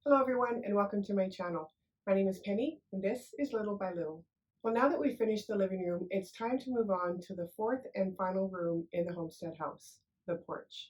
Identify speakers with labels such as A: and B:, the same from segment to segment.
A: Hello everyone and welcome to my channel. My name is Penny and this is Little by Little. Well, now that we've finished the living room, it's time to move on to the fourth and final room in the homestead house, the porch.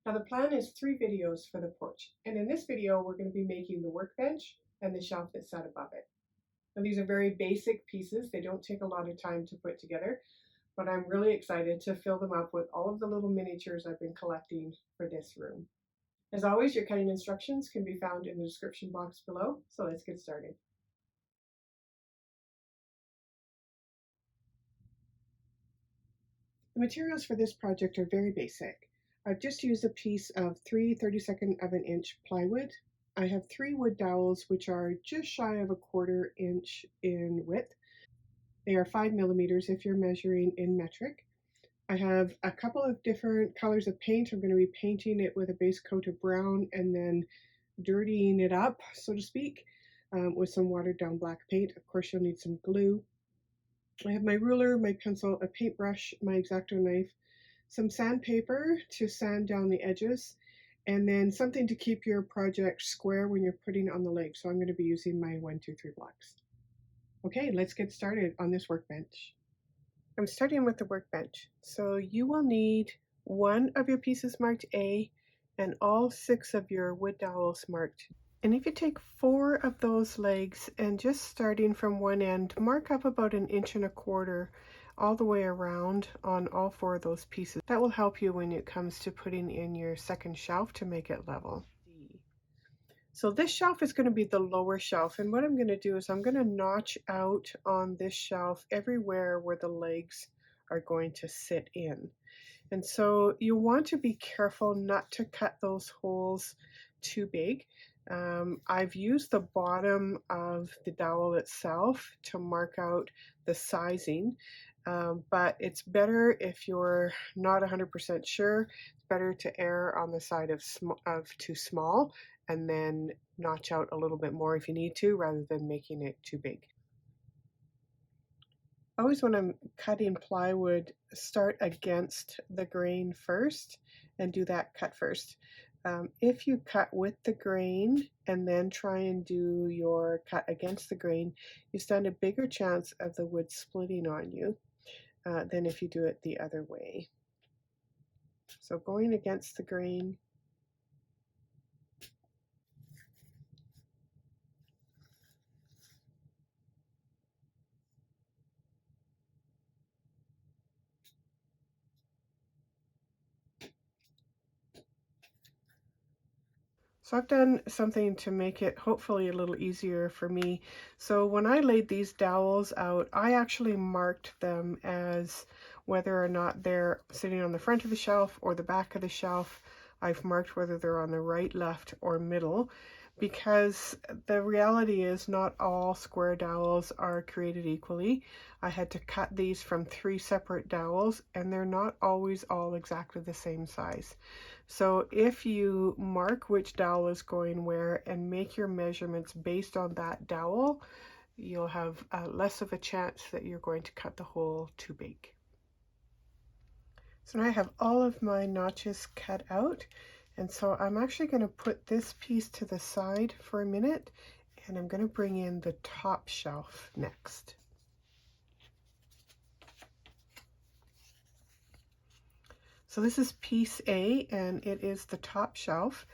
A: Now the plan is 3 videos for the porch, and in this video we're going to be making the workbench and the shelf that sat above it. Now these are very basic pieces, they don't take a lot of time to put together, but I'm really excited to fill them up with all of the little miniatures I've been collecting for this room. As always, your cutting instructions can be found in the description box below, so let's get started. The materials for this project are very basic. I've just used a piece of 3 32nd of an inch plywood. I have 3 wood dowels which are just shy of a 1/4 inch in width. They are 5 millimeters if you're measuring in metric. I have a couple of different colors of paint. I'm going to be painting it with a base coat of brown and then dirtying it up, so to speak, with some watered down black paint. Of course, you'll need some glue. I have my ruler, my pencil, a paintbrush, my X-Acto knife, some sandpaper to sand down the edges, and then something to keep your project square when you're putting it on the leg. So I'm going to be using my 1, 2, 3 blocks. Okay, let's get started on this workbench. I'm starting with the workbench. So you will need 1 of your pieces marked A and all 6 of your wood dowels marked. And if you take 4 of those legs and just starting from one end, mark up about 1 1/4 inches all the way around on all 4 of those pieces. That will help you when it comes to putting in your second shelf to make it level. So this shelf is going to be the lower shelf, and what I'm going to do is I'm going to notch out on this shelf everywhere where the legs are going to sit in. And so you want to be careful not to cut those holes too big. I've used the bottom of the dowel itself to mark out the sizing, but it's better if you're not 100% sure. It's better to err on the side of too small and then notch out a little bit more if you need to, rather than making it too big. Always when I'm cutting plywood, start against the grain first and do that cut first. If you cut with the grain and then try and do your cut against the grain, you stand a bigger chance of the wood splitting on you than if you do it the other way. So going against the grain. So I've done something to make it hopefully a little easier for me. So when I laid these dowels out, I actually marked them as whether or not they're sitting on the front of the shelf or the back of the shelf. I've marked whether they're on the right, left, or middle, because the reality is not all square dowels are created equally. I had to cut these from 3 separate dowels, and they're not always all exactly the same size. So if you mark which dowel is going where and make your measurements based on that dowel, you'll have less of a chance that you're going to cut the hole too big. So now I have all of my notches cut out, and so I'm actually going to put this piece to the side for a minute, and I'm going to bring in the top shelf next. So this is piece A, and it is the top shelf.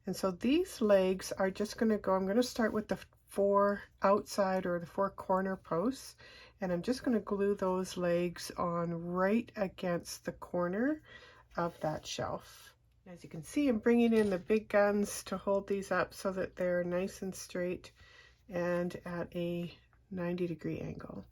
A: And so these legs are just going to go, I'm going to start with the 4 outside or the 4 corner posts, and I'm just going to glue those legs on right against the corner of that shelf. As you can see, I'm bringing in the big guns to hold these up so that they're nice and straight and at a 90-degree angle.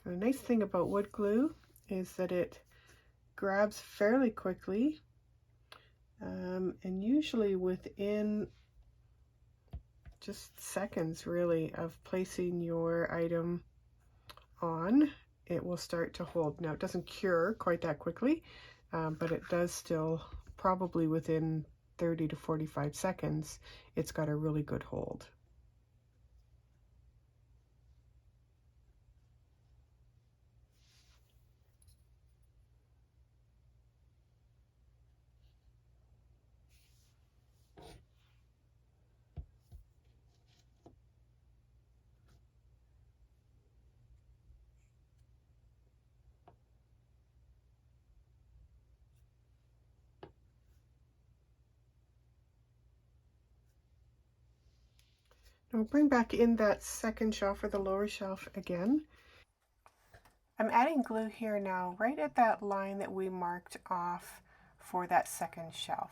A: The nice thing about wood glue is that it grabs fairly quickly, and usually within just seconds really of placing your item on, it will start to hold. Now it doesn't cure quite that quickly, but it does still, probably within 30 to 45 seconds, it's got a really good hold. Now we'll bring back in that second shelf or the lower shelf again. I'm adding glue here now, right at that line that we marked off for that second shelf.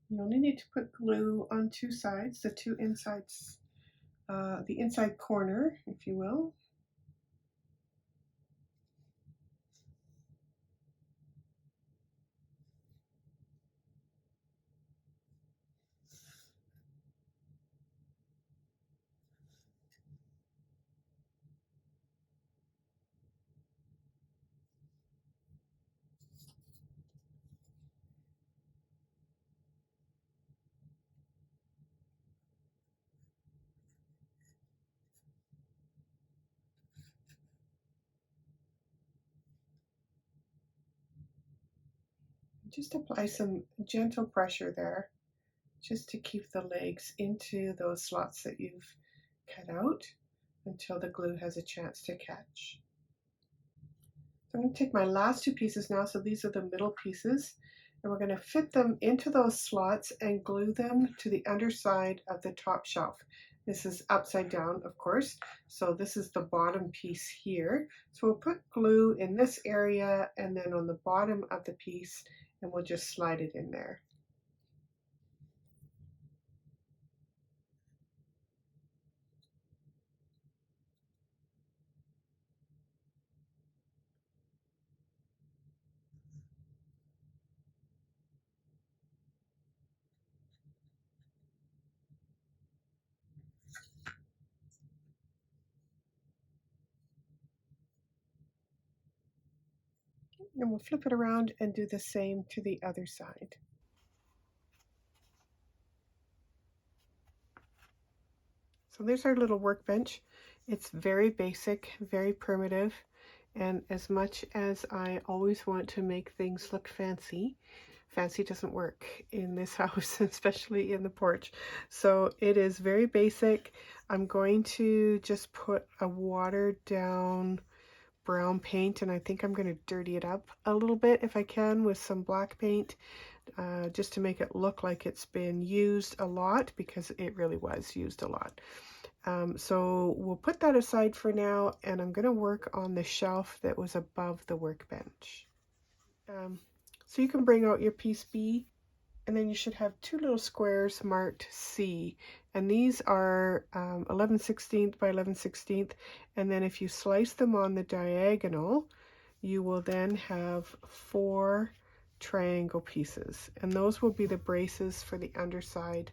A: You only need to put glue on two sides, the two insides, the inside corner, if you will. Just apply some gentle pressure there, just to keep the legs into those slots that you've cut out until the glue has a chance to catch. So I'm going to take my last two pieces now, so these are the middle pieces, and we're going to fit them into those slots and glue them to the underside of the top shelf. This is upside down, of course, so this is the bottom piece here. So we'll put glue in this area and then on the bottom of the piece, and we'll just slide it in there. And we'll flip it around and do the same to the other side. So there's our little workbench. It's very basic, very primitive, and as much as I always want to make things look fancy, fancy doesn't work in this house, especially in the porch. So it is very basic. I'm going to just put a watered down brown paint, and I think I'm going to dirty it up a little bit if I can with some black paint, just to make it look like it's been used a lot, because it really was used a lot. So we'll put that aside for now, and I'm going to work on the shelf that was above the workbench. So you can bring out your piece B, and then you should have two little squares marked C, and these are 11/16 by 11/16, and then if you slice them on the diagonal, you will then have 4 triangle pieces, and those will be the braces for the underside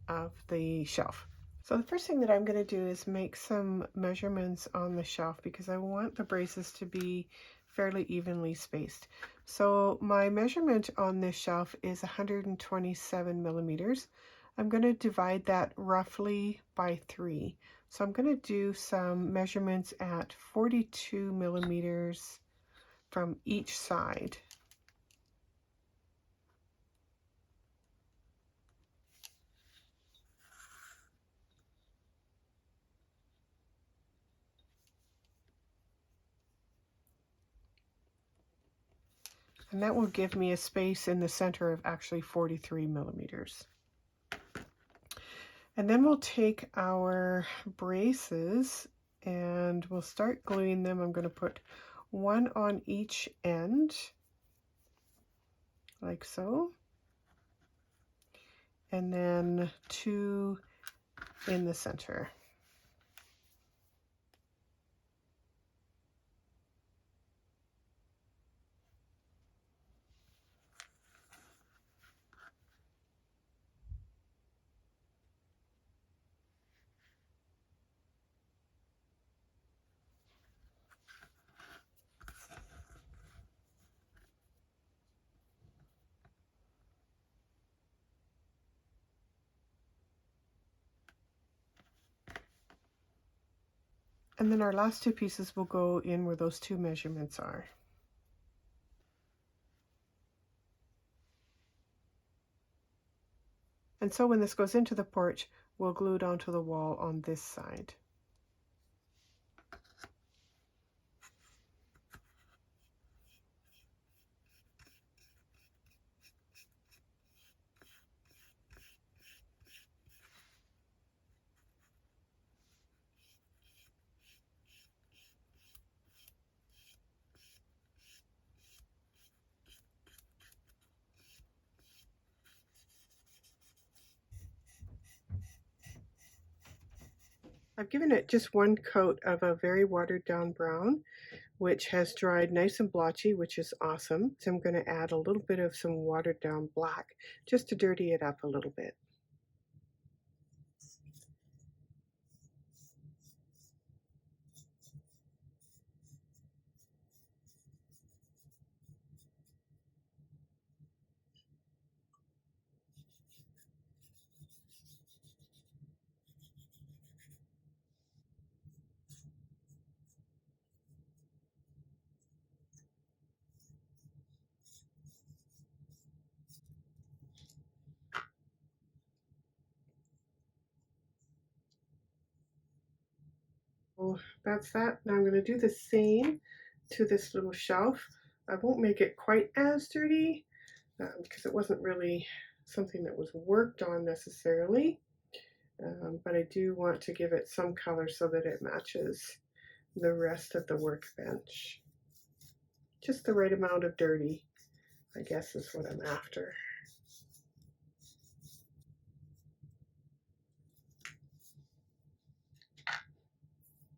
A: of the shelf. So the first thing that I'm going to do is make some measurements on the shelf, because I want the braces to be fairly evenly spaced. So my measurement on this shelf is 127 millimeters. I'm going to divide that roughly by 3. So I'm going to do some measurements at 42 millimeters from each side. And that will give me a space in the center of actually 43 millimeters. And then we'll take our braces and we'll start gluing them. I'm going to put one on each end, like so, and then 2 in the center. And then our last 2 pieces will go in where those 2 measurements are. And so when this goes into the porch, we'll glue it onto the wall on this side. I've given it just one coat of a very watered down brown, which has dried nice and blotchy, which is awesome. So I'm going to add a little bit of some watered down black just to dirty it up a little bit. So that's that. Now I'm going to do the same to this little shelf. I won't make it quite as dirty because it wasn't really something that was worked on necessarily. But I do want to give it some color so that it matches the rest of the workbench. Just the right amount of dirty, I guess, is what I'm after.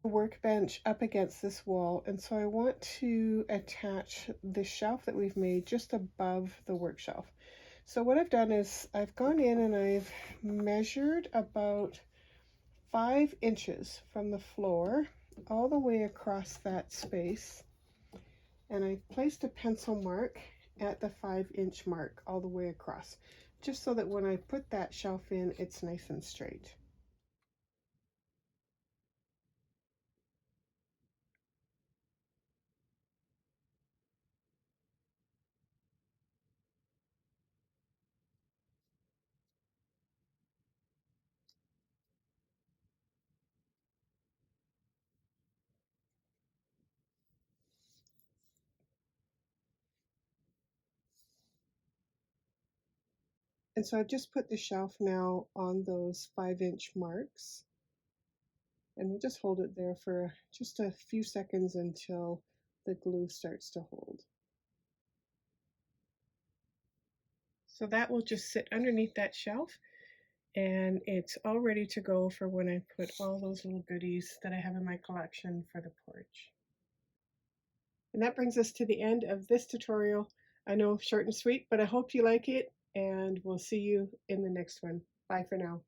A: Workbench up against this wall, and so I want to attach the shelf that we've made just above the work shelf. So what I've done is I've gone in and I've measured about 5 inches from the floor all the way across that space, and I placed a pencil mark at the 5-inch mark all the way across, just so that when I put that shelf in, it's nice and straight. And so I've just put the shelf now on those 5-inch marks, and we'll just hold it there for just a few seconds until the glue starts to hold. So that will just sit underneath that shelf, and it's all ready to go for when I put all those little goodies that I have in my collection for the porch. And that brings us to the end of this tutorial. I know, short and sweet, but I hope you like it, and we'll see you in the next one. Bye for now.